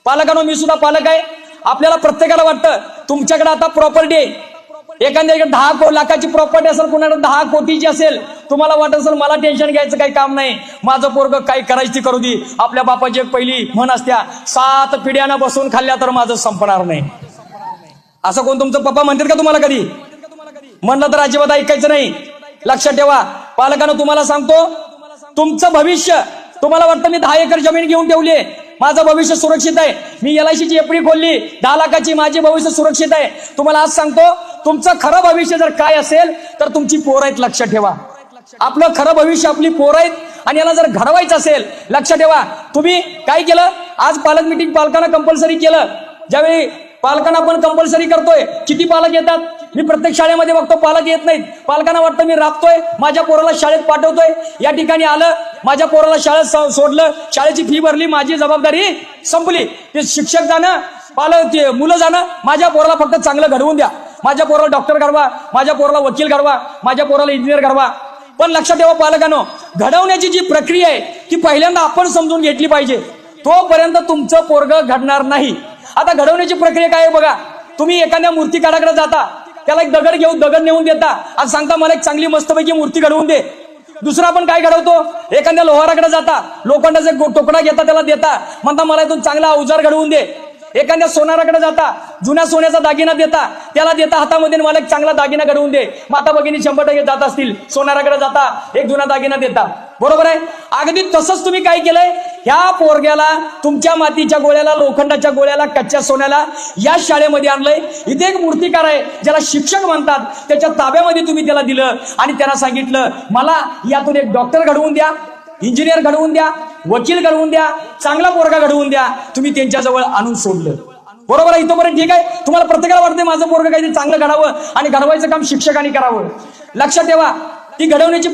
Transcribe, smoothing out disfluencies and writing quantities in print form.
पालकांनो, मी सुद्धा पालक आहे. आपल्याला प्रत्येकाला वाटतं तुमच्याकडे आता प्रॉपर्टी आहे, एखाद्याकडे 10 लाखाची प्रॉपर्टी असेल, कुणाकडे 10 कोटीची असेल. तुम्हाला वाटत असेल मला टेन्शन घ्यायचं काही काम नाही, माझं पोरग काही करायची ती करू दे. आपल्या बापाची एक पहिली म्हण असत्या, 7 पिढ्यानं बसून खाल्ल्या तर माझं संपणार नाही. असं कोण तुमचं पप्पा म्हणतात का तुम्हाला कधी? म्हणलं तर अजिबात ऐकायचं नाही. लक्षात ठेवा पालकांनो, तुम्हाला सांगतो तुमचं भविष्य, तुम्हाला वाटतं मी 10 एकर जमीन घेऊन ठेवली आहे, माझं भविष्य सुरक्षित आहे, मी LIC ची एफडी खोलली 10 लाखाची, माझे भविष्य सुरक्षित आहे. तुम्हाला आज सांगतो तुमचं खरं भविष्य जर काय असेल तर तुमची पोरं आहेत. लक्षात ठेवा आपलं खरं भविष्य आपली पोरं आहेत, आणि याला जर घडवायचं असेल लक्षात ठेवा. तुम्ही काय केलं आज? पालक मिटिंग पालकांना कंपल्सरी केलं. ज्यावेळी पालकांना आपण कंपल्सरी करतोय, किती पालक येतात? मी प्रत्येक शाळेमध्ये बघतो पालक येत नाहीत. पालकांना वाटतं मी राबतोय, माझ्या पोराला शाळेत पाठवतोय, या ठिकाणी आलं, माझ्या पोराला शाळेत सोडलं, शाळेची फी भरली, माझी जबाबदारी संपली. ते शिक्षक जाणं, पालक मुलं जाणं, माझ्या पोराला फक्त चांगलं घडवून द्या, माझ्या पोराला डॉक्टर घडवा, माझ्या पोराला वकील घडवा, माझ्या पोराला इंजिनियर घडवा. पण लक्षात ठेवा पालकांनो, घडवण्याची जी प्रक्रिया आहे ती पहिल्यांदा आपण समजून घेतली पाहिजे. तोपर्यंत तुमचं पोरग घडणार नाही. आता घडवण्याची प्रक्रिया काय आहे बघा. तुम्ही एखाद्या मूर्तिकाराकडे जाता, त्याला एक दगड नेऊन देता, आज सांगता मला एक चांगली मस्तपैकी मूर्ती घडवून दे. दुसरा आपण काय घडवतो? एखाद्या लोहाराकडे जाता, लोखंडाचा एक तुकडा घेता, त्याला देता, म्हणता मला इथून चांगला अवजार घडवून दे. एखाद्या सोनाराकडे जाता, जुन्या सोन्याचा दागिना देता, त्याला देता हातामध्ये, मला एक चांगला दागिना घडवून दे. माता भगिनी 100% जात असतील, सोनाराकडे जाता, एक जुना दागिना देता. बरोबर आहे? अगदी तसंच तुम्ही काय केलंय? ह्या पोरग्याला तुमच्या मातीच्या गोळ्याला, लोखंडाच्या गोळ्याला, कच्च्या सोन्याला या शाळेमध्ये आणलंय. इथे एक मूर्तिकार आहे ज्याला शिक्षक म्हणतात, त्याच्या ताब्यामध्ये तुम्ही त्याला दिलं आणि त्यांना सांगितलं मला यातून एक डॉक्टर घडवून द्या, इंजिनियर घडवून द्या, वकील घडवून द्या, चांगला पोरगा घडवून द्या. तुम्ही त्यांच्याजवळ आणून सोडलं. बरोबर आहे? इथपर्यंत ठीक आहे? तुम्हाला प्रत्येकाला वाटतंय माझं पोरगं काहीतरी चांगलं घडावं आणि घडवायचं काम शिक्षकांनी करावं. लक्षात ठेवा ती घडवण्याची